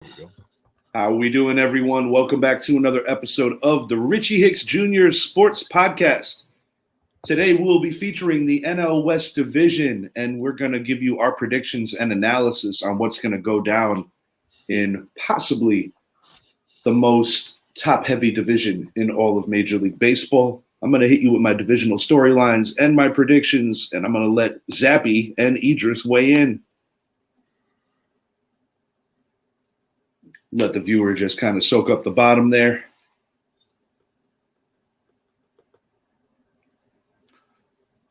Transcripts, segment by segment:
There we go. How we doing, everyone? Welcome back to another episode of the Richie Hicks Jr. Sports Podcast. Today, we'll be featuring the NL West Division, and we're going to give you our predictions and analysis on what's going to go down in possibly the most top-heavy division in all of Major League Baseball. I'm going to hit you with my divisional storylines and my predictions, and I'm going to let Zappy and Idris weigh in. Let the viewer just kind of soak up the bottom there.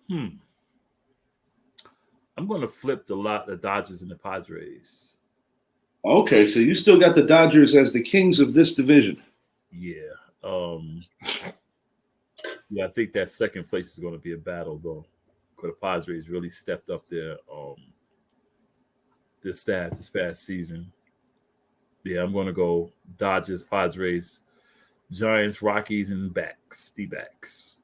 I'm going to flip the Dodgers and the Padres. Okay, so you still got the Dodgers as the kings of this division. Yeah. I think that second place is going to be a battle, though, because the Padres really stepped up their stats this past season. Yeah, I'm going to go Dodgers, Padres, Giants, Rockies, and D-backs.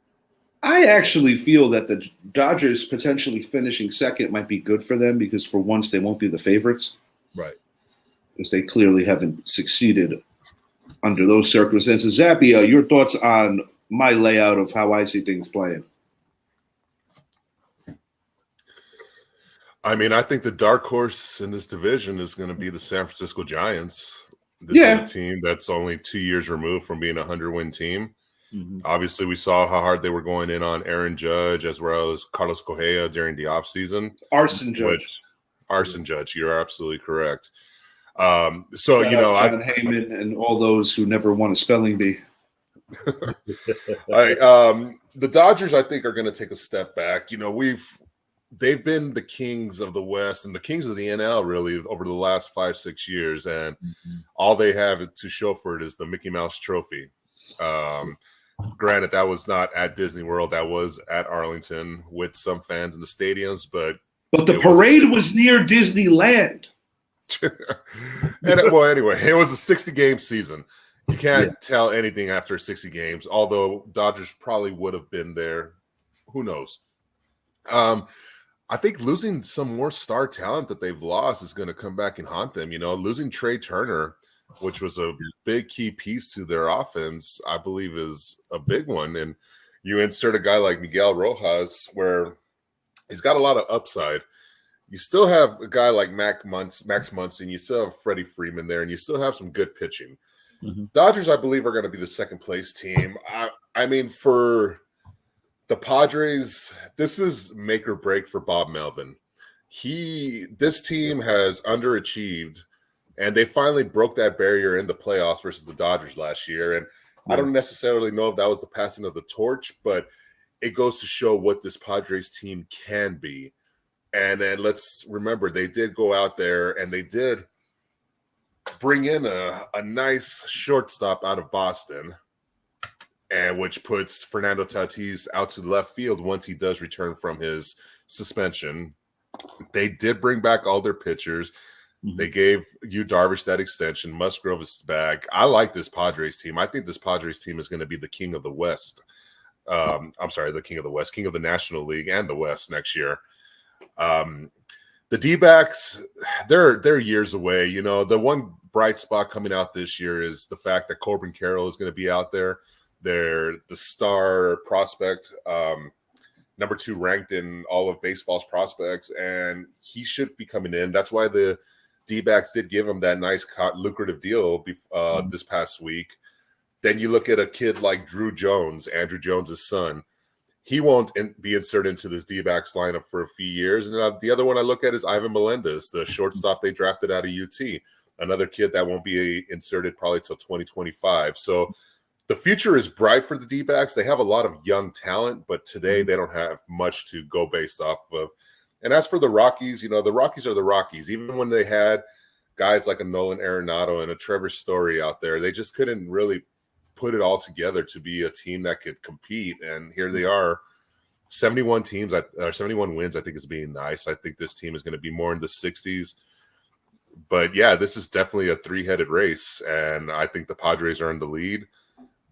I actually feel that the Dodgers potentially finishing second might be good for them because for once they won't be the favorites. Right. Because they clearly haven't succeeded under those circumstances. Zappy, your thoughts on my layout of how I see things playing? I mean, I think the dark horse in this division is going to be the San Francisco Giants. This is a team that's only 2 years removed from being a 100-win team. Mm-hmm. Obviously, we saw how hard they were going in on Aaron Judge as well as Carlos Correa during the offseason. Arson Judge, you're absolutely correct. John Heyman and all those who never won a spelling bee. The Dodgers, I think, are going to take a step back. You know, they've been the kings of the West and the kings of the NL really over the last 5-6 years, and all they have to show for it is the Mickey Mouse Trophy. Granted, that was not at Disney World; that was at Arlington with some fans in the stadiums. But the parade was near Disneyland. Anyway, it was a 60-game season. You can't tell anything after 60 games, although Dodgers probably would have been there. Who knows? I think losing some more star talent that they've lost is going to come back and haunt them. You know, losing Trey Turner, which was a big key piece to their offense, I believe is a big one. And you insert a guy like Miguel Rojas, where he's got a lot of upside. You still have a guy like Max Munson. You still have Freddie Freeman there, and you still have some good pitching. Mm-hmm. Dodgers, I believe, are going to be the second-place team. I mean, for the Padres, this is make or break for Bob Melvin. This team has underachieved, and they finally broke that barrier in the playoffs versus the Dodgers last year. And I don't necessarily know if that was the passing of the torch, but it goes to show what this Padres team can be. And then let's remember, they did go out there and they did bring in a nice shortstop out of Boston, and which puts Fernando Tatis out to the left field once he does return from his suspension. They did bring back all their pitchers. Mm-hmm. They gave Yu Darvish that extension. Musgrove is back. I like this Padres team. I think this Padres team is going to be the king of the West. The king of the West, king of the National League and the West next year. The D-backs, they're years away. You know, the one bright spot coming out this year is the fact that Corbin Carroll is going to be out there. They're the star prospect, number 2 ranked in all of baseball's prospects, and he should be coming in. That's why the D-backs did give him that nice lucrative deal this past week. Then you look at a kid like Drew Jones, Andrew Jones' son. He won't be inserted into this D-backs lineup for a few years. And the other one I look at is Ivan Melendez, the shortstop they drafted out of UT, another kid that won't be inserted probably till 2025. So the future is bright for the D-backs. They have a lot of young talent, but today they don't have much to go based off of. And as for the Rockies, you know, the Rockies are the Rockies. Even when they had guys like a Nolan Arenado and a Trevor Story out there, they just couldn't really put it all together to be a team that could compete. And here they are, 71 wins, I think is being nice. I think this team is going to be more in the 60s. But yeah, this is definitely a 3-headed race, and I think the Padres are in the lead.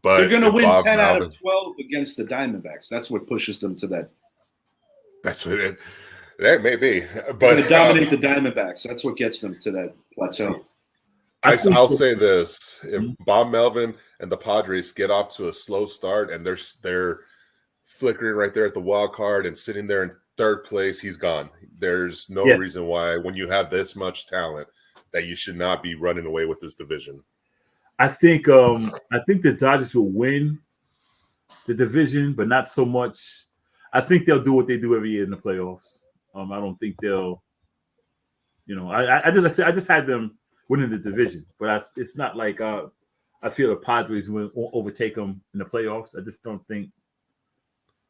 But they're going to win 10 out of 12 against the Diamondbacks. That's what pushes them to that. That's what that may be. But they're going to dominate the Diamondbacks. That's what gets them to that plateau. I'll say this: if Bob Melvin and the Padres get off to a slow start and they're flickering right there at the wild card and sitting there in third place, he's gone. There's no reason why, when you have this much talent, that you should not be running away with this division. I think the Dodgers will win the division, but not so much. I think they'll do what they do every year in the playoffs. I don't think they'll, I just had them winning the division, but it's not like I feel the Padres will overtake them in the playoffs. I just don't think.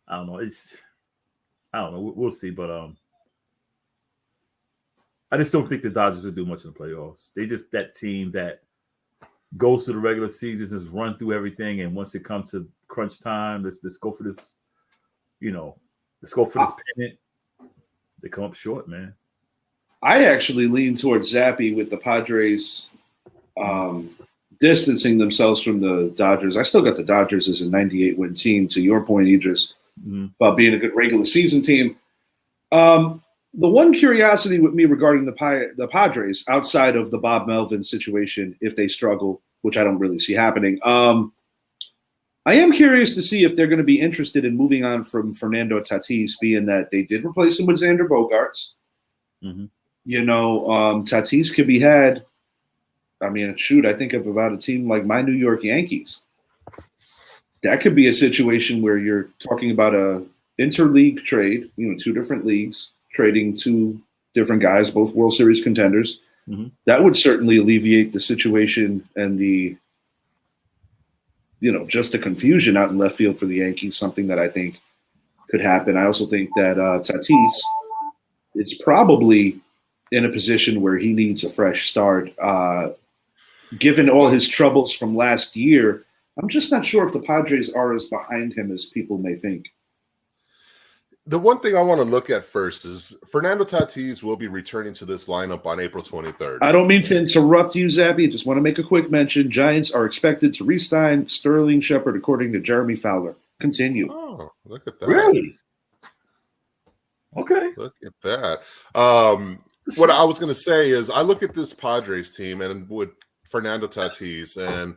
I don't know. I don't know. We'll see, but I just don't think the Dodgers will do much in the playoffs. They just that team that goes to the regular season, just run through everything, and once it comes to crunch time, let's go for this. Let's go for this pennant. They come up short, man. I actually lean towards Zappy with the Padres distancing themselves from the Dodgers. I still got the Dodgers as a 98-win team, to your point, Idris, about being a good regular season team. The one curiosity with me regarding the Padres, outside of the Bob Melvin situation, if they struggle, which I don't really see happening, I am curious to see if they're going to be interested in moving on from Fernando Tatis, being that they did replace him with Xander Bogaerts. Mm-hmm. Tatis could be had. I mean, shoot, I think of about a team like my New York Yankees. That could be a situation where you're talking about a interleague trade, two different leagues, trading two different guys, both World Series contenders. Mm-hmm. That would certainly alleviate the situation and the, just the confusion out in left field for the Yankees, something that I think could happen. I also think that Tatis is probably in a position where he needs a fresh start. Given all his troubles from last year, I'm just not sure if the Padres are as behind him as people may think. The one thing I want to look at first is Fernando Tatis will be returning to this lineup on April 23rd. I don't mean to interrupt you, Zappy. I just want to make a quick mention. Giants are expected to re-sign Sterling Shepard, according to Jeremy Fowler. Continue. Oh, look at that. Really? Okay. Look at that. What I was going to say is I look at this Padres team and with Fernando Tatis, and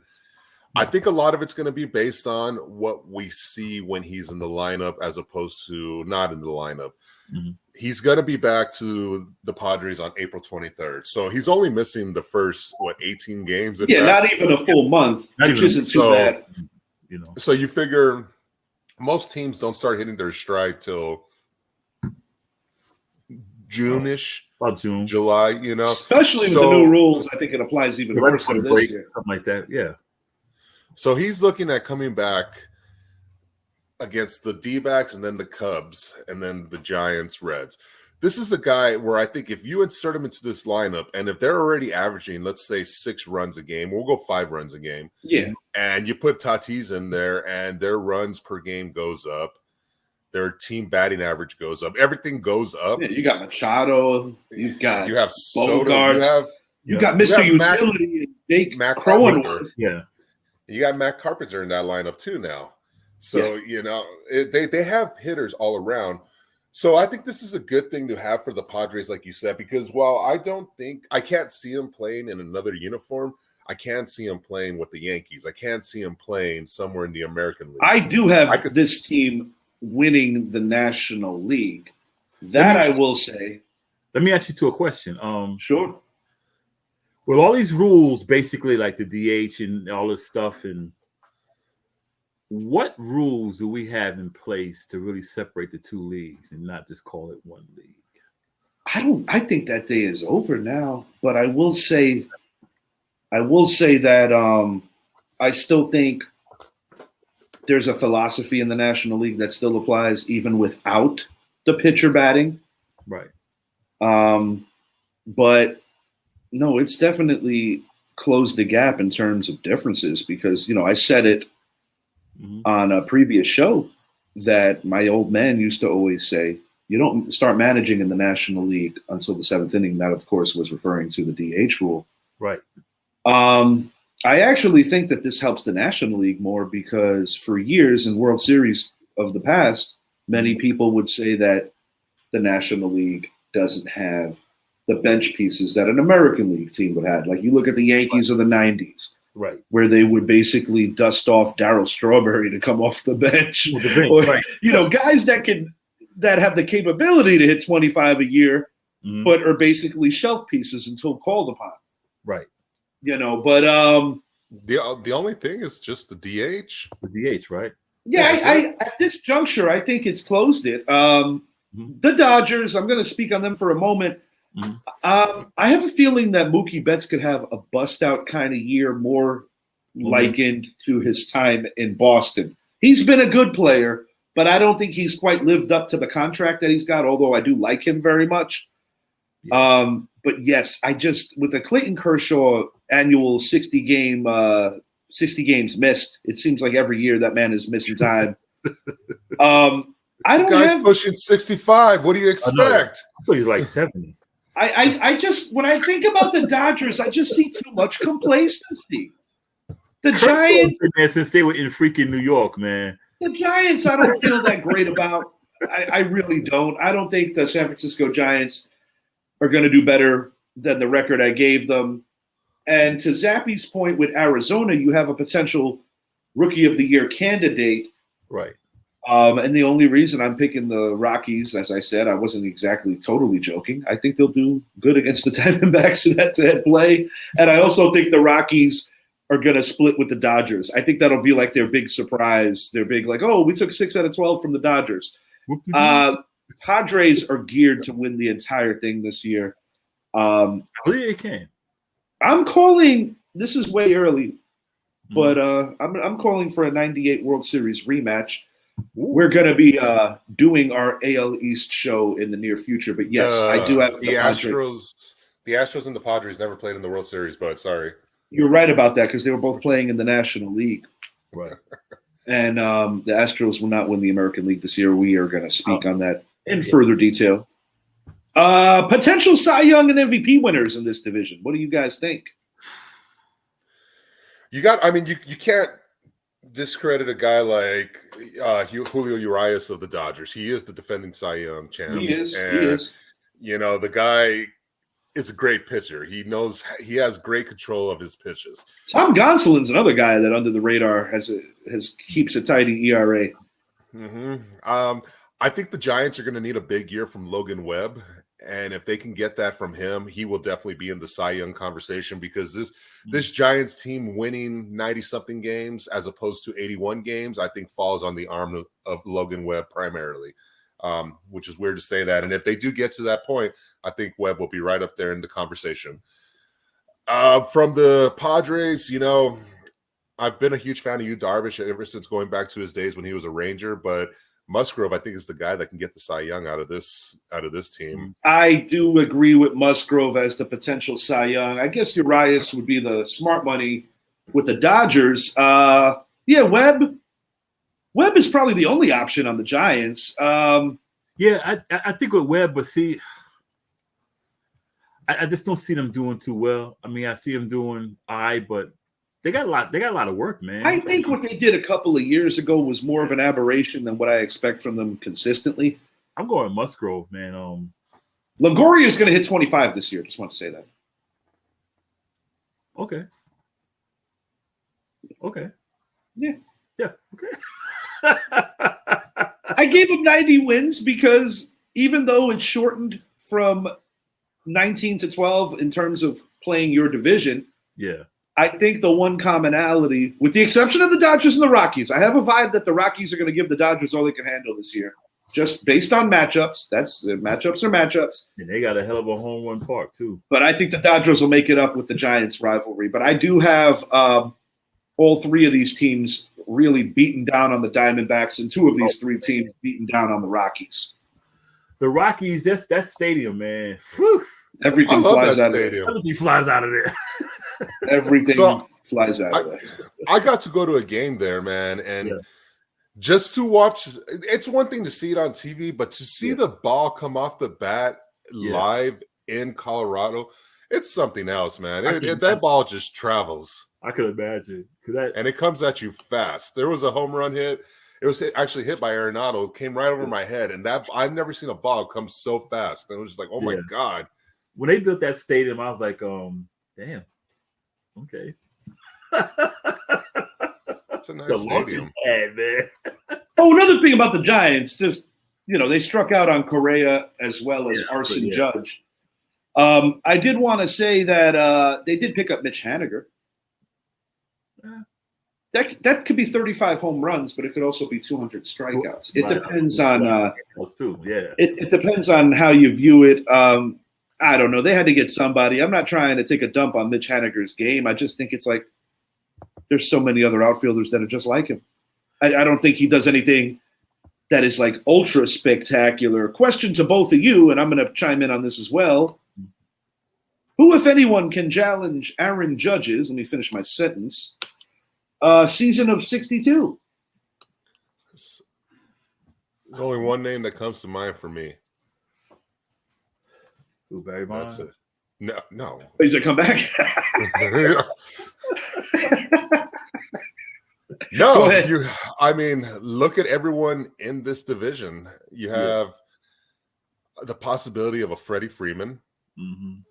I think a lot of it's going to be based on what we see when he's in the lineup as opposed to not in the lineup. Mm-hmm. He's going to be back to the Padres on April 23rd. So he's only missing the first, 18 games? Not even a full month, which isn't too bad. So you figure most teams don't start hitting their stride till June-ish. About June. July, Especially with the new rules, I think it applies even more so this year. Something like that, yeah. So he's looking at coming back against the D-backs and then the Cubs and then the Giants, Reds. This is a guy where I think if you insert him into this lineup and if they're already averaging, let's say 6 runs a game, we'll go 5 runs a game. Yeah. And you put Tatis in there and their runs per game goes up. Their team batting average goes up. Everything goes up. Yeah, you got Machado. You have Soto. You got Mr. Utility. Jake Cronenworth. Yeah. You got Matt Carpenter in that lineup too now. So, they have hitters all around. So I think this is a good thing to have for the Padres, like you said, because while I can't see him playing in another uniform, I can see him playing with the Yankees. I can't see him playing somewhere in the American League. I do have this team winning the National League. That I will say. Let me ask you a question. Sure. With all these rules, basically like the DH and all this stuff, and what rules do we have in place to really separate the two leagues and not just call it one league? I think that day is over now, but I will say that I still think there's a philosophy in the National League that still applies even without the pitcher batting. Right. But no, it's definitely closed the gap in terms of differences because, I said it on a previous show that my old man used to always say, you don't start managing in the National League until the 7th inning. That, of course, was referring to the DH rule. Right. I actually think that this helps the National League more because for years in World Series of the past, many people would say that the National League doesn't have the bench pieces that an American League team would have. Like you look at the Yankees of the 90s, Right. where they would basically dust off Darryl Strawberry to come off the bench. Or, right. Guys that have the capability to hit 25 a year, but are basically shelf pieces until called upon. Right. But the only thing is just the DH. The DH, right? Yeah, I at this juncture, I think it's closed it. The Dodgers, I'm going to speak on them for a moment. I have a feeling that Mookie Betts could have a bust-out kind of year, more likened to his time in Boston. He's been a good player, but I don't think he's quite lived up to the contract that he's got, although I do like him very much. Yeah. But yes, with the Clayton Kershaw annual 60 games missed, it seems like every year that man is missing time. I don't Guy's pushing 65. What do you expect? I thought he's like 70. I just, when I think about the Dodgers, I just see too much complacency. The Giants, man, since they were in freaking New York, man. The Giants, I don't feel that great about. I really don't. I don't think the San Francisco Giants are going to do better than the record I gave them. And to Zappy's point with Arizona, you have a potential Rookie of the Year candidate. Right. And the only reason I'm picking the Rockies, as I said, I wasn't exactly totally joking. I think they'll do good against the Diamondbacks in head-to-head play. And I also think the Rockies are going to split with the Dodgers. I think that'll be like their big surprise. They're big, like, oh, we took 6 out of 12 from the Dodgers. Padres are geared to win the entire thing this year. I believe they can. I'm calling – this is way early, but I'm calling for a 98 World Series rematch. We're going to be doing our AL East show in the near future. But, yes, I do have the Astros. The Astros and the Padres never played in the World Series, but sorry. You're right about that because they were both playing in the National League. Right. And the Astros will not win the American League this year. We are going to speak on that in further detail. Potential Cy Young and MVP winners in this division. What do you guys think? You can't discredit a guy like Julio Urias of the Dodgers. He is the defending Cy Young champ. He is. The guy is a great pitcher. He has great control of his pitches. Tom Gonsolin's another guy that under the radar keeps a tidy ERA. I think the Giants are going to need a big year from Logan Webb. And if they can get that from him, he will definitely be in the Cy Young conversation because this Giants team winning 90-something games as opposed to 81 games, I think falls on the arm of Logan Webb primarily, which is weird to say that. And if they do get to that point, I think Webb will be right up there in the conversation. From the Padres, I've been a huge fan of Yu Darvish ever since going back to his days when he was a Ranger, but Musgrove, I think, is the guy that can get the Cy Young out of this team. I do agree with Musgrove as the potential Cy Young. I guess Urias would be the smart money with the Dodgers. Webb is probably the only option on the Giants. I think with Webb, but see, I just don't see them doing too well. I mean, I see them doing all right, but they got a lot of work, man. I think what they did a couple of years ago was more of an aberration than what I expect from them consistently. I'm going Musgrove, man. Longoria is going to hit 25 this year. Just want to say that. Okay. Yeah. Okay. I gave him 90 wins because even though it's shortened from 19 to 12 in terms of playing your division, I think the one commonality, with the exception of the Dodgers and the Rockies, I have a vibe that the Rockies are going to give the Dodgers all they can handle this year, just based on matchups. Matchups are matchups. And they got a hell of a home run park, too. But I think the Dodgers will make it up with the Giants rivalry. But I do have all three of these teams really beaten down on the Diamondbacks and two of these three teams beaten down on the Rockies. The Rockies, that stadium, man. Whew. Everything flies out of there. Everything flies out of there. Everything flies out of there. I got to go to a game there, man, and just to watch. It's one thing to see it on TV, but to see the ball come off the bat live in Colorado, it's something else, man. That ball just travels. I could imagine. And it comes at you fast. There was a home run hit. It was actually hit by Arenado. It came right over my head, and that I've never seen a ball come so fast. And it was just like, oh my God. when they built that stadium, I was like, damn, okay. That's a nice stadium. Man. Oh, another thing about the Giants, just they struck out on Correa as well as Arson Judge. I did want to say that they did pick up Mitch Haniger. That could be 35 home runs, but it could also be 200 strikeouts. It depends on it depends on how you view it. I don't know. They had to get somebody. I'm not trying to take a dump on Mitch Haniger's game. I just think it's like there's so many other outfielders that are just like him. I don't think he does anything that is like ultra spectacular. Question to both of you, and I'm going to chime in on this as well. Who, if anyone, can challenge Aaron Judge's, let me finish my sentence, season of 62? There's only one name that comes to mind for me. Who, Barry Bonds? No. He's going to come back? No, look at everyone in this division. You have the possibility of a Freddie Freeman. Mm-hmm.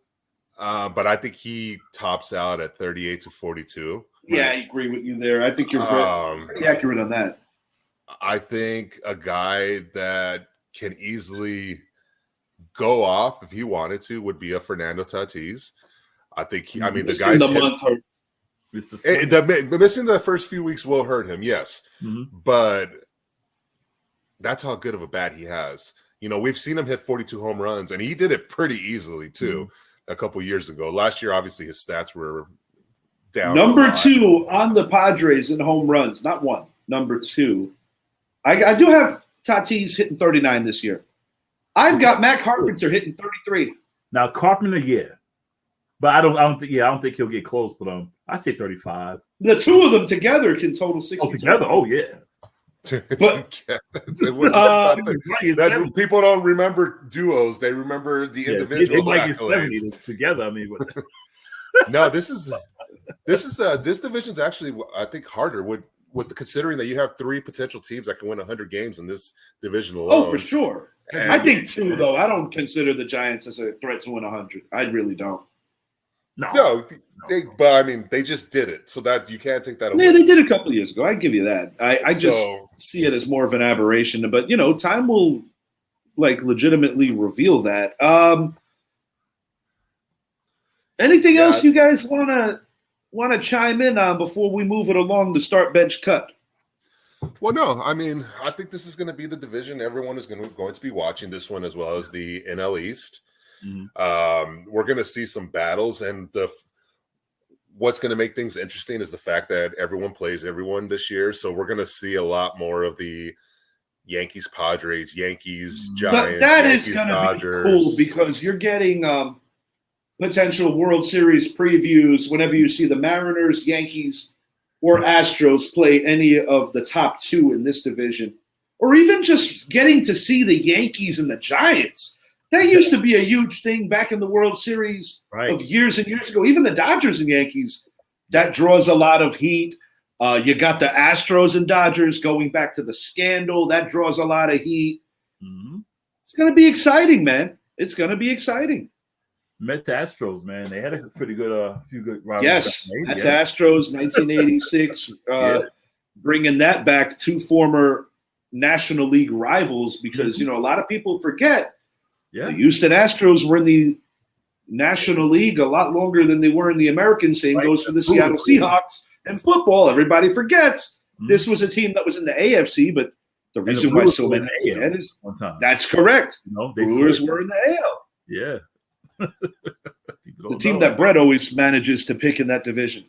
But I think he tops out at 38 to 42. Yeah, I agree with you there. I think you're very accurate on that. I think a guy that can easily go off if he wanted to would be a Fernando Tatis. I think the guy's missing the first few weeks will hurt him, yes. Mm-hmm. But that's how good of a bat he has. We've seen him hit 42 home runs, and he did it pretty easily too. A couple years ago. Last year, obviously, his stats were down. Number 2 on the Padres in home runs, not one. Number 2. I do have Tatis hitting 39 this year. I've got Matt Carpenter hitting 33. Now Carpenter, but I don't think he'll get close. But I say 35. The two of them together can total 60. Oh, together? Oh yeah. But people don't remember duos; they remember the individual accolades. Together. No, this division's actually, I think, harder with considering that you have 3 potential teams that can win 100 games in this division alone. Oh, for sure. I think 2, though. I don't consider the Giants as a threat to win 100. I really don't. No, they just did it, so that you can't take that away. Yeah, they did a couple of years ago. I give you that. I just see it as more of an aberration, but time will legitimately reveal that. Anything else you guys want to chime in on before we move it along to start bench cut? Well, no, I think this is going to be the division everyone is going to be watching, this one as well as the NL East. Mm-hmm. We're going to see some battles, and what's going to make things interesting is the fact that everyone plays everyone this year. So we're going to see a lot more of the Yankees, Padres, Yankees, Giants. That is going to be cool because you're getting potential World Series previews whenever you see the Mariners, Yankees, or Astros play any of the top 2 in this division, or even just getting to see the Yankees and the Giants. That used to be a huge thing back in the World Series of years and years ago. Even the Dodgers and Yankees, that draws a lot of heat. You got the Astros and Dodgers going back to the scandal. That draws a lot of heat. Mm-hmm. It's going to be exciting, man. It's going to be exciting. Met the Astros, man. They had a pretty good, few good rounds. Yes, Met the Astros, 1986. Bringing that back, 2 former National League rivals because, a lot of people forget the Houston Astros were in the National League a lot longer than they were in the American. Same goes for the Seattle Seahawks and football. Everybody forgets this was a team that was in the AFC, but the reason why so many forget is that's correct. Brewers were in the AL. Yeah. The team that Brett always manages to pick in that division.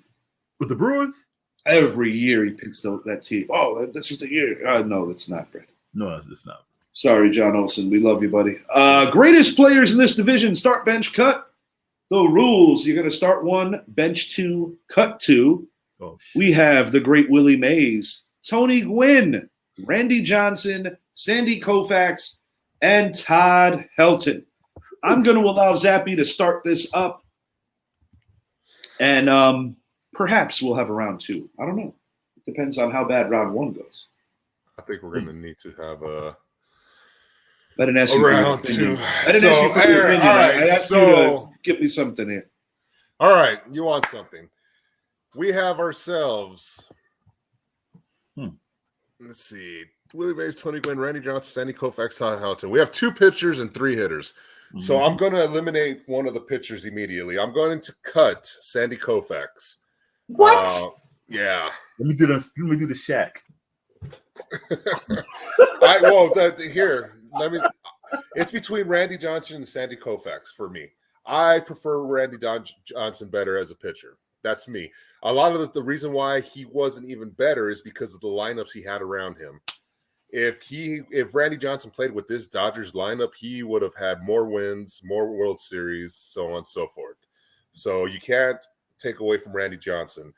With the Brewers? Every year he picks that team. Oh, this is the year. No, that's not, Brett. No, it's not. Sorry, John Olsen. We love you, buddy. Greatest players in this division, start, bench, cut. The rules, you're going to start 1, bench 2, cut 2. Oh, we have the great Willie Mays, Tony Gwynn, Randy Johnson, Sandy Koufax, and Todd Helton. I'm going to allow Zappy to start this up. And perhaps we'll have a round 2. I don't know. It depends on how bad round 1 goes. I think we're going to need to have a I didn't ask you for your Round opinion. two. I didn't ask you for your opinion. All right, I asked you to give me something here. All right, you want something? We have ourselves. Let's see. Willie Mays, Tony Gwynn, Randy Johnson, Sandy Koufax, Todd Helton. We have 2 pitchers and 3 hitters. So I'm going to eliminate one of the pitchers immediately. I'm going to cut Sandy Koufax. What? Yeah. Let me do the Shaq. It's between Randy Johnson and Sandy Koufax for me. I prefer Randy Johnson better as a pitcher. That's me. A lot of the reason why he wasn't even better is because of the lineups he had around him. If Randy Johnson played with this Dodgers lineup, he would have had more wins, more World Series, so on and so forth. So you can't take away from Randy Johnson.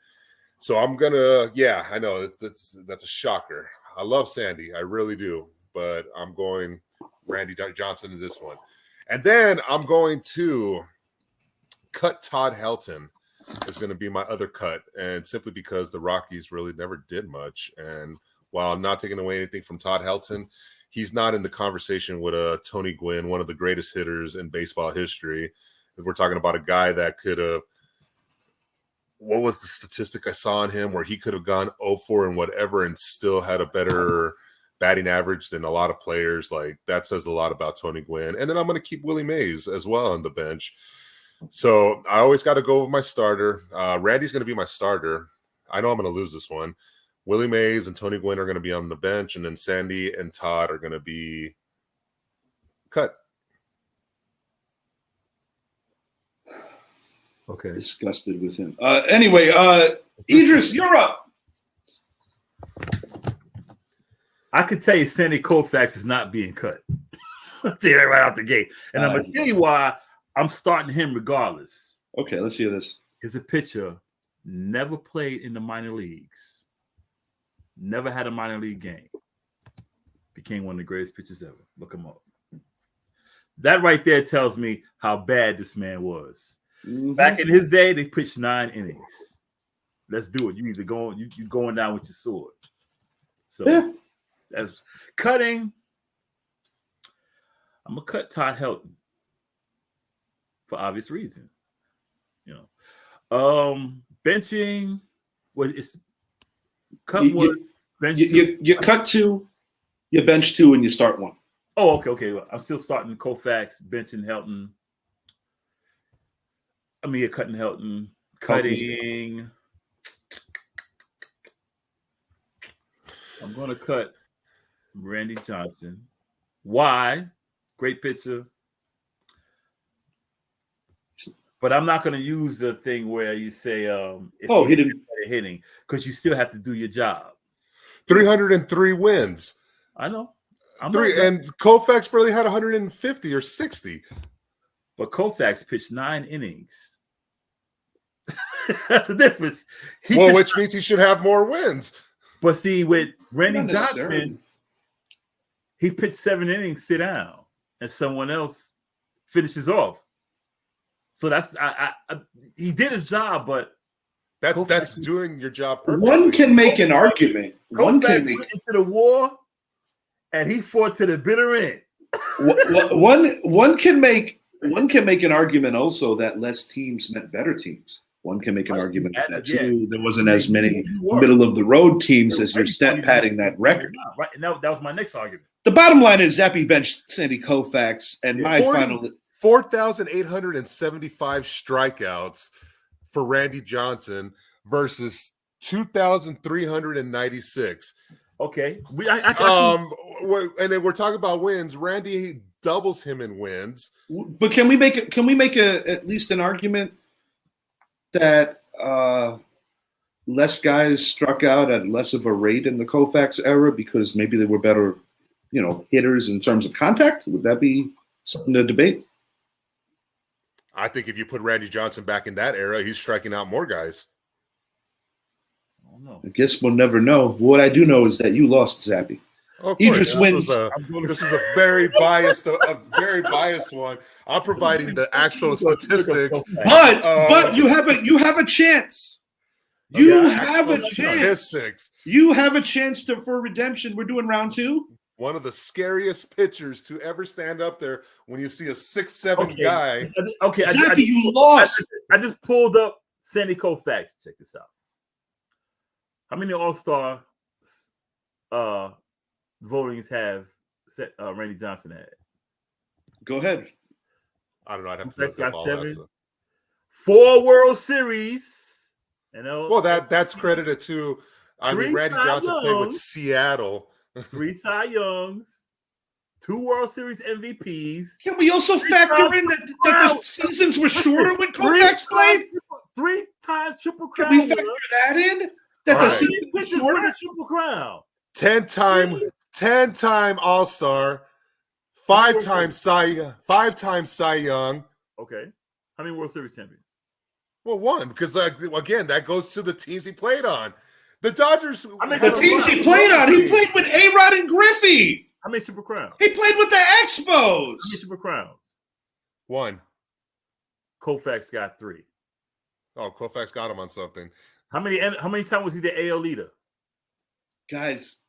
So I'm gonna, I know that's a shocker. I love Sandy, I really do, but I'm going Randy Johnson in this one, and then I'm going to cut Todd Helton. Is going to be my other cut, and simply because the Rockies really never did much. And while I'm not taking away anything from Todd Helton, he's not in the conversation with Tony Gwynn, one of the greatest hitters in baseball history. We're talking about a guy that could have, what was the statistic I saw on him where he could have gone 0-4 and whatever and still had a better batting average than a lot of players. Like, that says a lot about Tony Gwynn. And then I'm going to keep Willie Mays as well on the bench. So I always got to go with my starter. Randy's going to be my starter. I know I'm going to lose this one. Willie Mays and Tony Gwynn are going to be on the bench, and then Sandy and Todd are going to be cut. Okay. Disgusted with him. Anyway, Idris, you're up. I could tell you Sandy Koufax is not being cut. I'll tell you that right out the gate. And I'm going to tell you why I'm starting him regardless. Okay, let's hear this. He's a pitcher, never played in the minor leagues, never had a minor league game, became one of the greatest pitchers ever. Look him up. That right there tells me how bad this man was. Mm-hmm. Back in his day, they pitched 9 innings. Let's do it. You either you're going down with your sword. So that's cutting. I'm gonna cut Todd Helton for obvious reasons. Benching was it's cut bench you cut 2, you bench 2, and you start 1. Oh, okay. Well, I'm still starting Koufax, benching Helton. You're cutting Helton, cutting. I'm going to cut Randy Johnson. Why? Great pitcher. But I'm not going to use the thing where you say, he didn't hitting, because you still have to do your job. 303 wins. I know. And Koufax barely had 150 or 60. But Koufax pitched 9 innings. That's the difference. Which means he should have more wins. But see, with Randy Johnson, he pitched 7 innings, sit down, and someone else finishes off. So that's he did his job, but that's doing your job perfectly. One can make an argument. One can went into the war, and he fought to the bitter end. One can make an argument also that less teams meant better teams. One can make an argument that too. There wasn't as many middle of the road teams as your stat padding that record. Right, and that was my next argument. The bottom line is Zappy benched Sandy Koufax, and my final 4,875 strikeouts for Randy Johnson versus 2,396. Okay, and then we're talking about wins. Randy doubles him in wins. But can we make at least an argument that less guys struck out at less of a rate in the Koufax era because maybe they were better, hitters in terms of contact? Would that be something to debate? I think if you put Randy Johnson back in that era, he's striking out more guys. I guess we'll never know. What I do know is that you lost, Zappy. Idris wins. This is a very biased one. I'm providing the actual statistics. But you have a chance. You have a chance. Statistics. You have a chance for redemption. We're doing round 2. one of the scariest pitchers to ever stand up there when you see a 6'7" guy. Okay, Zappy, you lost. I just pulled up Sandy Koufax. Check this out. How many All-Star votings have Randy Johnson had? Go ahead. I don't know. I'd have to Koufax look up got all 7. that stuff. 4 World Series. Well, that's credited to. I mean, 3 Randy Cy Johnson played with Youngs. Seattle. 3 Cy Youngs. 2 World Series MVPs. Can we also factor in that the seasons were shorter when Koufax played? 3 times Triple Can Crown. we factor that in? That All the right. season was shorter? Triple Crown. 10-time All-Star, 5-time Cy Young. Okay. How many World Series champions? Well, one, because again, that goes to the teams he played on. The Dodgers. The teams he played on. He played with A-Rod and Griffey. How many Triple Crowns? He played with the Expos. How many Triple Crowns? 1. Koufax got 3. Oh, Koufax got him on something. How many times was he the AL leader? Guys,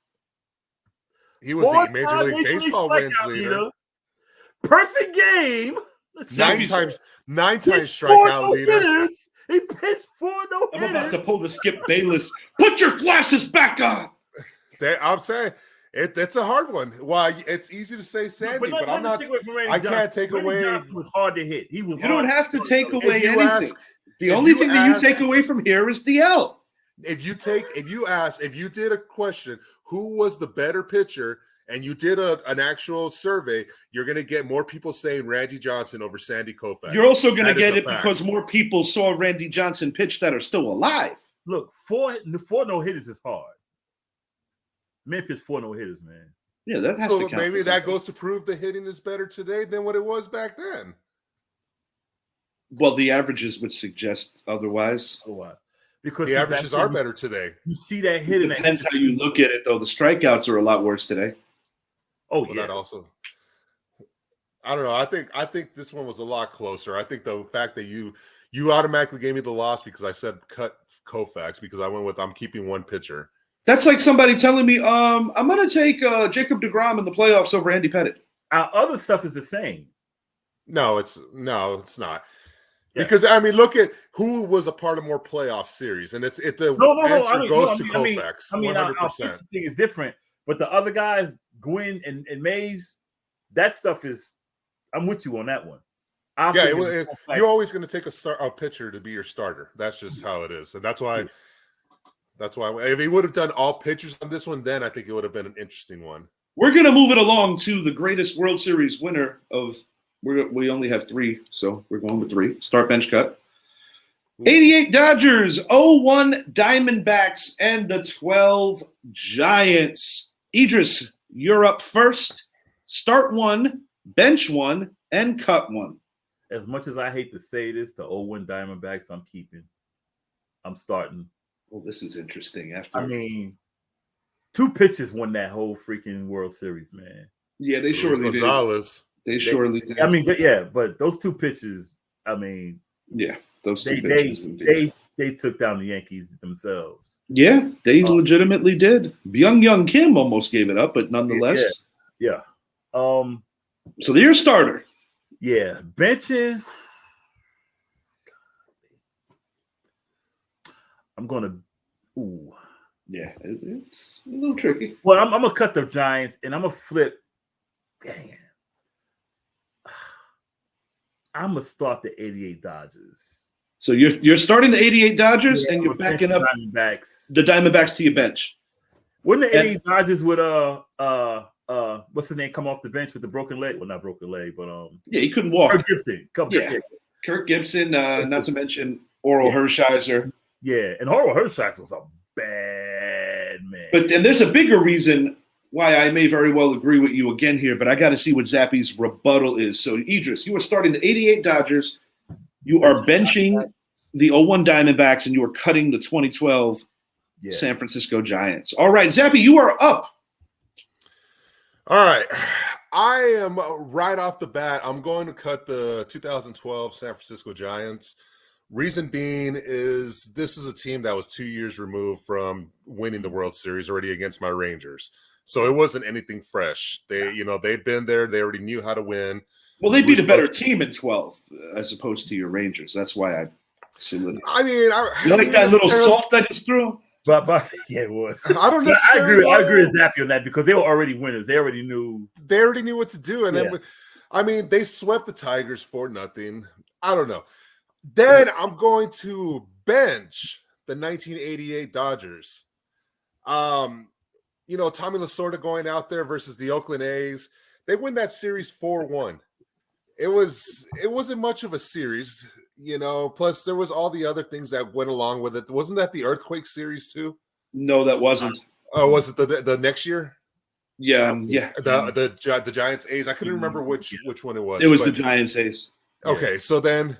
He was the Major League Baseball wins leader. Perfect game. 9 times strikeout leader. He pitched 4 no I'm about hitters. to pull the Skip Bayless. Put your glasses back on. I'm saying it's a hard one. Well, it's easy to say Sandy, but I'm not. I can't take away. Johnson was hard to hit. He was. You don't have to take away anything. Ask, the only thing that you take away from here is DL. If you did a question, who was the better pitcher, and you did an actual survey, you're going to get more people saying Randy Johnson over Sandy Koufax. You're also going to get it fact. because more people saw Randy Johnson pitch that are still alive. Look, 4 no hitters is hard. Man pitched 4 no hitters, man. Yeah, that has so to count. Maybe that goes to prove the hitting is better today than what it was back then. Well, the averages would suggest otherwise. Oh, wow. Because the averages are better today. You see that hit. It depends how you look at it, though. The strikeouts are a lot worse today. Oh, well, yeah. That also. I don't know. I think this one was a lot closer. I think the fact that you automatically gave me the loss because I said cut Koufax because I went with I'm keeping 1 pitcher. That's like somebody telling me, I'm going to take Jacob deGrom in the playoffs over Andy Pettitte. Our other stuff is the same. No, it's not. Yeah. Because I mean, look at who was a part of more playoff series, and answer goes to Koufax. 100%. Our thing is different, but the other guys, Gwynn and Mays, that stuff is. I'm with you on that one. You're always going to take a pitcher to be your starter. That's just how it is, and that's why. That's why if he would have done all pitchers on this one, then I think it would have been an interesting one. We're going to move it along to the greatest World Series winner of. We only have 3, so we're going with 3. Start bench cut. 88 Dodgers, 01 Diamondbacks, and the 12 Giants. Idris, you're up first. Start 1, bench 1, and cut 1. As much as I hate to say this, the 01 Diamondbacks, I'm keeping. I'm starting. Well, this is interesting. I mean, 2 pitchers won that whole freaking World Series, man. Yeah, they surely did. They surely did. I mean, yeah, but those 2 pitchers, I mean, yeah, those 2 pitchers. They took down the Yankees themselves. Yeah, they legitimately did. Young Kim almost gave it up, but nonetheless. Yeah. So they're your starter. Yeah, benching. I'm gonna. Ooh. Yeah, it's a little tricky. Well, I'm gonna cut the Giants and I'm gonna flip. Dang. I'm gonna start the 88 Dodgers. So you're starting the 88 Dodgers and you're backing up the Diamondbacks to your bench. Wouldn't the 88 Dodgers with what's his name come off the bench with the broken leg? Well, not broken leg, but yeah, he couldn't walk. Kirk Gibson. Kirk Gibson. Not to mention Oral Hershiser. Yeah, and Oral Hershiser was a bad man. But and there's a bigger reason why I may very well agree with you again here, but I got to see what Zappy's rebuttal is. So, Idris, you are starting the 88 Dodgers. You are benching the 01 Diamondbacks, and you are cutting the 2012 San Francisco Giants. All right, Zappy, you are up. All right. I am right off the bat. I'm going to cut the 2012 San Francisco Giants. Reason being is this is a team that was 2 years removed from winning the World Series already against my Rangers. So it wasn't anything fresh. They'd been there. They already knew how to win. Well, they beat a better team in 12 as opposed to your Rangers. That's why I assume it. I mean, you like that little salt I just threw? But yeah, it was. I don't know. I agree with Zappy on that because they were already winners. They already knew what to do. And then, I mean, they swept the Tigers 4-0. I don't know. Then I'm going to bench the 1988 Dodgers. Tommy Lasorda going out there versus the Oakland A's. They win that series 4-1. It wasn't much of a series, plus there was all the other things that went along with it. Wasn't that the earthquake series too? No, that wasn't. Oh, was it the next year? Yeah. The Giants A's. I couldn't remember which one it was. It was the Giants A's. Okay, so then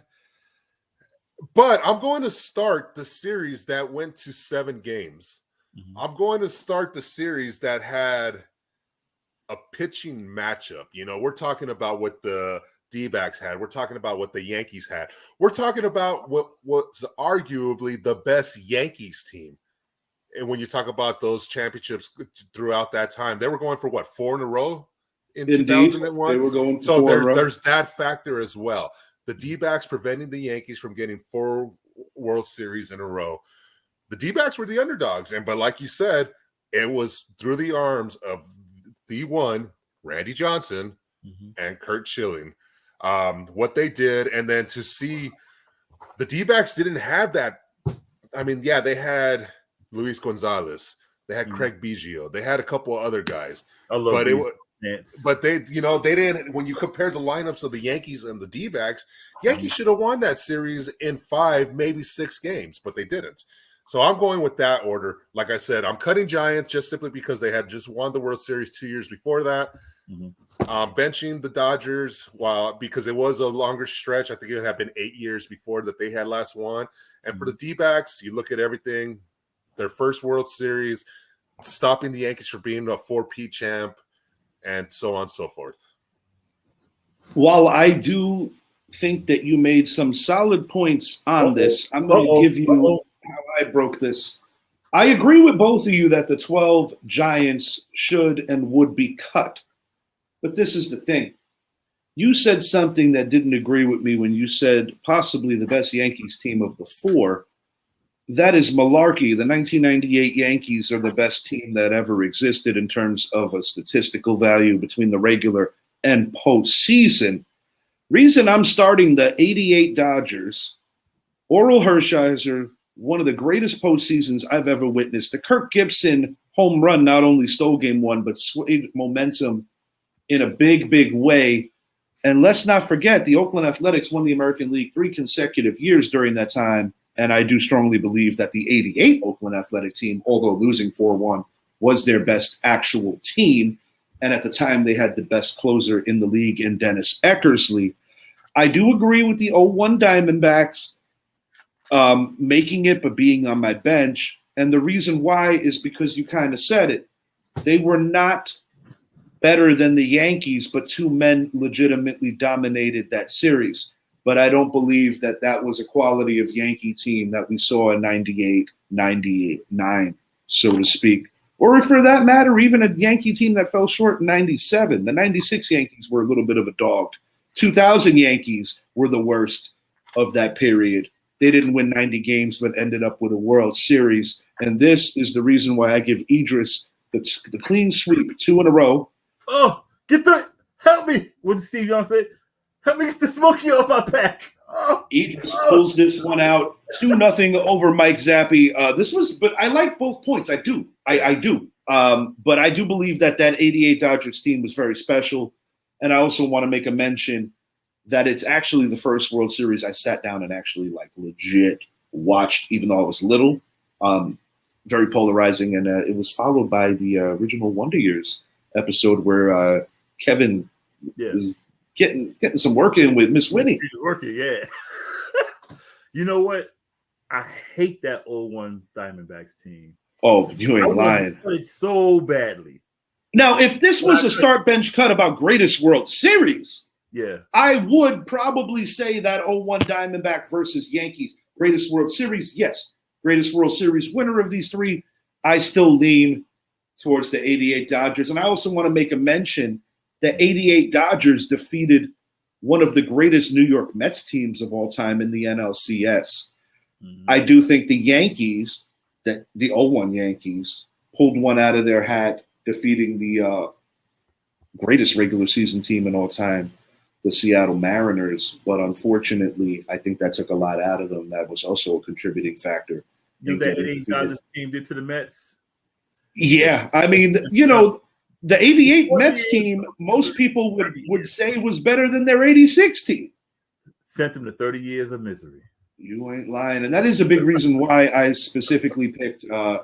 but I'm going to start the series that went to 7 games. Mm-hmm. I'm going to start the series that had a pitching matchup. We're talking about what the D-backs had. We're talking about what the Yankees had. We're talking about what was arguably the best Yankees team. And when you talk about those championships throughout that time, they were going for 4 in a row in 2001? They were going for so 4 in a row. There's that factor as well. The D-backs preventing the Yankees from getting 4 World Series in a row. The D-backs were the underdogs. But like you said, it was through the arms of the one, Randy Johnson, and Curt Schilling. What they did, and then to see the D-backs didn't have that. I mean, yeah, they had Luis Gonzalez. They had Craig Biggio. They had a couple of other guys. But they didn't. When you compare the lineups of the Yankees and the D-backs, Yankees should have won that series in 5, maybe 6 games, but they didn't. So I'm going with that order. Like I said, I'm cutting Giants just simply because they had just won the World Series 2 years before that. Benching the Dodgers because it was a longer stretch. I think it had been 8 years before that they had last won. And for the D-backs, you look at everything, their first World Series, stopping the Yankees from being a 4P champ, and so on and so forth. While I do think that you made some solid points on this, I'm going to give you how I broke this. I agree with both of you that the 12 Giants should and would be cut. But this is the thing. You said something that didn't agree with me when you said possibly the best Yankees team of the 4. That is malarkey. The 1998 Yankees are the best team that ever existed in terms of a statistical value between the regular and postseason. Reason I'm starting the 88 Dodgers, Orel Hershiser, one of the greatest postseasons I've ever witnessed. The Kirk Gibson home run not only stole game 1, but swayed momentum in a big, big way. And let's not forget, the Oakland Athletics won the American League 3 consecutive years during that time. And I do strongly believe that the 88 Oakland Athletic team, although losing 4-1, was their best actual team. And at the time, they had the best closer in the league in Dennis Eckersley. I do agree with the 01 Diamondbacks making it, but being on my bench. And the reason why is because you kind of said it. They were not better than the Yankees, but 2 men legitimately dominated that series. But I don't believe that that was a quality of Yankee team that we saw in 98, 99, so to speak. Or for that matter, even a Yankee team that fell short in 97. The 96 Yankees were a little bit of a dog. 2000 Yankees were the worst of that period. They didn't win 90 games, but ended up with a World Series. And this is the reason why I give Idris the clean sweep 2 in a row. Oh, help me. What did Steve Young say? Help me get the smoky off my pack. Oh, Idris pulls this one out 2-0 over Mike Zappi. But I like both points. I do. I do. But I do believe that 88 Dodgers team was very special. And I also want to make a mention that it's actually the first World Series I sat down and actually legit watched, even though I was little. Very polarizing. And it was followed by the original Wonder Years episode where Kevin was getting some work in with Miss Winnie. Working, yeah. You know what? I hate that 01 Diamondbacks team. Oh, you ain't lying. Played so badly. Now, if this was a start bench cut about greatest World Series, yeah, I would probably say that 01 Diamondback versus Yankees. Greatest World Series? Yes. Greatest World Series winner of these three? I still lean towards the 88 Dodgers. And I also want to make a mention that 88 Dodgers defeated one of the greatest New York Mets teams of all time in the NLCS. Mm-hmm. I do think the Yankees, the 0-1 Yankees, pulled one out of their hat, defeating the greatest regular season team in all time, the Seattle Mariners. But unfortunately, I think that took a lot out of them. That was also a contributing factor. You know that 88 Dodgers team did to the Mets? Yeah. I mean, you know, the 88 Mets team, most people would say was better than their 86 team. Sent them to 30 years of misery. You ain't lying. And that is a big reason why I specifically picked the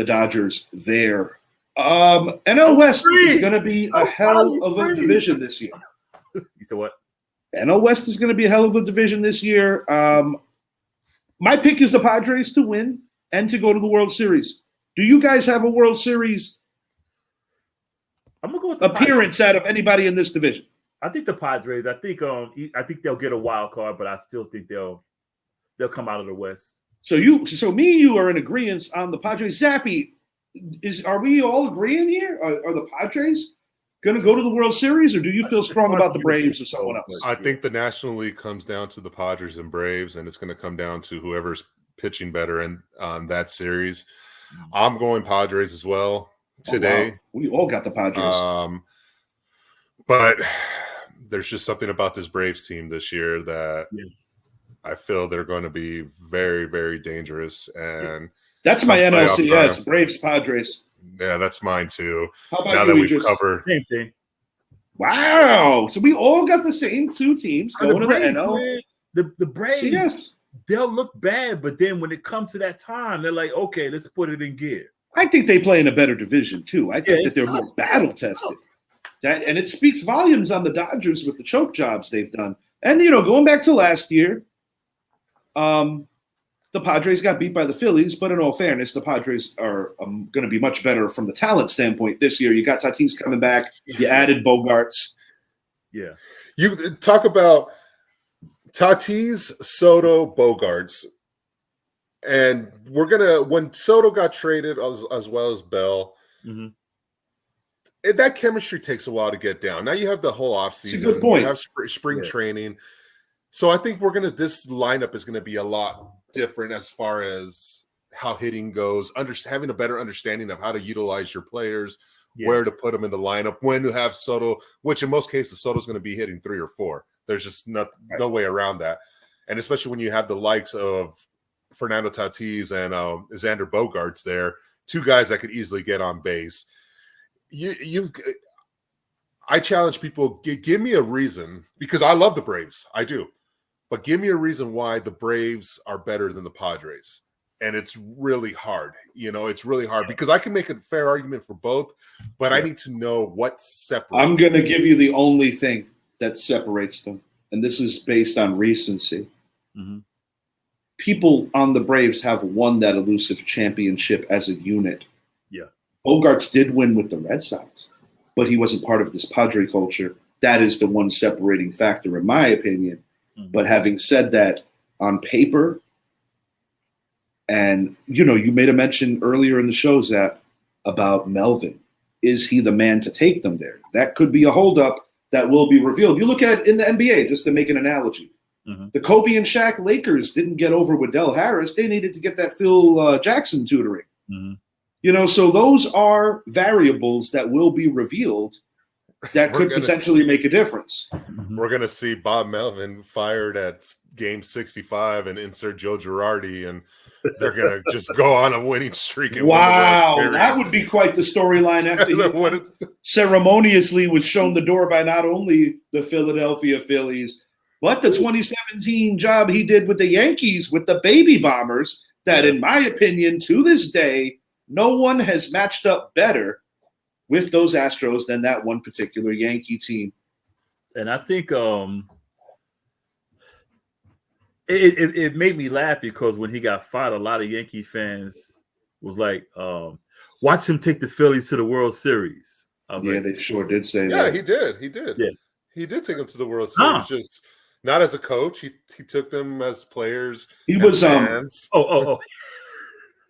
Dodgers there. NL West is going to be a hell of a division this year. You said what? NL West is going to be a hell of a division this year. My pick is the Padres to win and to go to the World Series. Do you guys have a World Series I'm gonna go with appearance out of anybody in this division? I think the Padres. I think they'll get a wild card, but I still think they'll come out of the West. So me and you are in agreement on the Padres. Zappy, are we all agreeing here? Are the Padres going to go to the World Series, or do you feel strong about the Braves or someone else? I think the National League comes down to the Padres and Braves, and it's going to come down to whoever's pitching better in that series. I'm going Padres as well today. Oh, wow. We all got the Padres. But there's just something about this Braves team this year that I feel they're going to be very, very dangerous. And that's my NLCS, Braves, Padres. Yeah, that's mine too. How about now that we've covered. Same thing. Wow. So we all got the same two teams going to the NL. The Braves, yes, they'll look bad, but then when it comes to that time, they're like, okay, let's put it in gear. I think they play in a better division too. I think that they're more battle tested. And it speaks volumes on the Dodgers with the choke jobs they've done. And going back to last year, the Padres got beat by the Phillies, but in all fairness, the Padres are going to be much better from the talent standpoint this year. You got Tatis coming back. You added Bogarts. Yeah. You talk about Tatis, Soto, Bogarts. And we're going to – when Soto got traded as well as Bell, that chemistry takes a while to get down. Now you have the whole offseason. Good point. You have spring training. So I think this lineup is going to be a lot different as far as how hitting goes, having a better understanding of how to utilize your players, where to put them in the lineup, when to have Soto, which in most cases Soto's going to be hitting 3 or 4. There's just no way around that. And especially when you have the likes of Fernando Tatis and Xander Bogaerts there, two guys that could easily get on base. I challenge people, give me a reason, because I love the Braves. I do. But give me a reason why the Braves are better than the Padres. And it's really hard. It's really hard because I can make a fair argument for both, but I need to know what separates I'm going to give you the only thing that separates them. And this is based on recency. Mm-hmm. People on the Braves have won that elusive championship as a unit. Yeah. Bogarts did win with the Red Sox, but he wasn't part of this Padre culture. That is the one separating factor, in my opinion. Mm-hmm. But having said that, on paper, and you made a mention earlier in the show, Zap, about Melvin. Is he the man to take them there? That could be a holdup that will be revealed. You look at in the NBA, just to make an analogy. Mm-hmm. The Kobe and Shaq Lakers didn't get over Waddell Harris. They needed to get that Phil Jackson tutoring. Mm-hmm. So those are variables that will be revealed that could potentially make a difference. We're going to see Bob Melvin fired at game 65 and insert Joe Girardi, and they're going to just go on a winning streak. And wow, that would be quite the storyline after he ceremoniously was shown the door by not only the Philadelphia Phillies, but the 2017 job he did with the Yankees with the Baby Bombers that, in my opinion, to this day, no one has matched up better with those Astros than that one particular Yankee team. And I think it made me laugh because when he got fired, a lot of Yankee fans was like, watch him take the Phillies to the World Series. They sure did say that. Yeah, he did. Yeah. He did take him to the World Series. Just Not as a coach. He took them as players. He and was fans.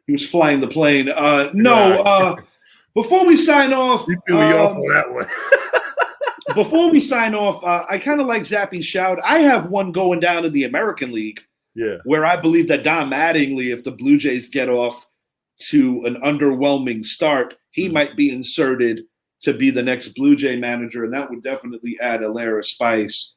he was flying the plane. Before we sign off, You threw me off on that one. before we sign off, I kind of like Zappy's shout. I have one going down in the American League. Yeah. Where I believe that Don Mattingly, if the Blue Jays get off to an underwhelming start, he might be inserted to be the next Blue Jay manager, and that would definitely add a layer of spice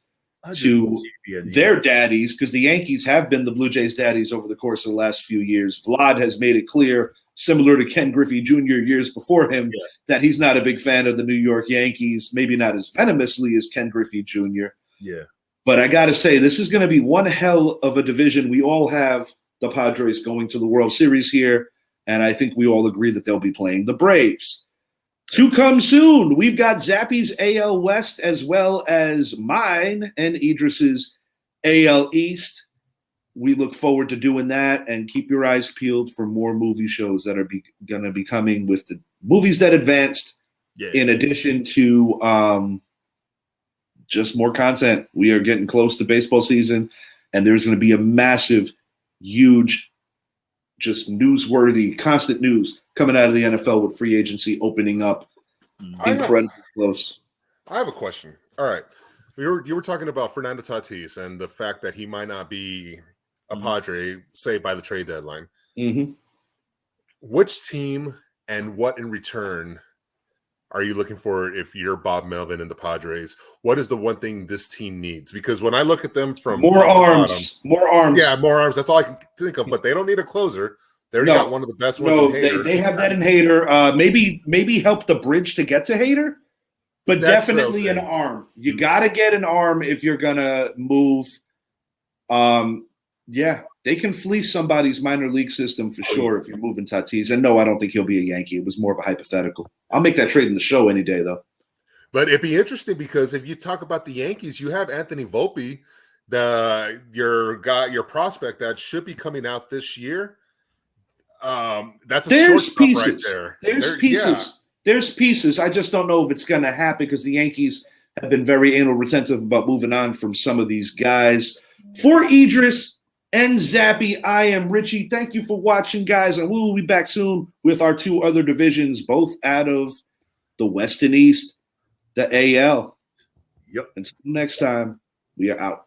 to their daddies, because the Yankees have been the Blue Jays' daddies over the course of the last few years. Vlad has made it clear, similar to Ken Griffey Jr. years before him, that he's not a big fan of the New York Yankees, maybe not as venomously as Ken Griffey Jr. Yeah. But I got to say, this is going to be one hell of a division. We all have the Padres going to the World Series here, and I think we all agree that they'll be playing the Braves. To come soon, we've got Zappy's AL West as well as mine and Idris's AL East. We look forward to doing that, and keep your eyes peeled for more movie shows that are going to be coming with the movies that advanced, in addition to just more content. We are getting close to baseball season, and there's going to be a massive, huge, just newsworthy, constant news coming out of the NFL with free agency opening up. Incredibly close. I have a question. All right. You were talking about Fernando Tatis and the fact that he might not be a Padre, say, by the trade deadline. Mm-hmm. Which team and what in return are you looking for if you're Bob Melvin and the Padres? What is the one thing this team needs? Because when I look at them from more arms. Yeah, more arms. That's all I can think of. But they don't need a closer. They already got one of the best ones. No, they have that in Hader. Maybe help the bridge to get to Hader, but That's definitely an arm. You got to get an arm if you're gonna move. They can fleece somebody's minor league system for sure if you're moving Tatis. And no, I don't think he'll be a Yankee. It was more of a hypothetical. I'll make that trade in the show any day, though. But it'd be interesting because if you talk about the Yankees, you have Anthony Volpe, your prospect that should be coming out this year. That's a shortstop right there. There's pieces. Yeah. There's pieces. I just don't know if it's going to happen because the Yankees have been very anal retentive about moving on from some of these guys. For Idris and Zappy, I am Richie. Thank you for watching, guys, and we will be back soon with our two other divisions, both out of the West and East, the AL. Yep. Until next time, we are out.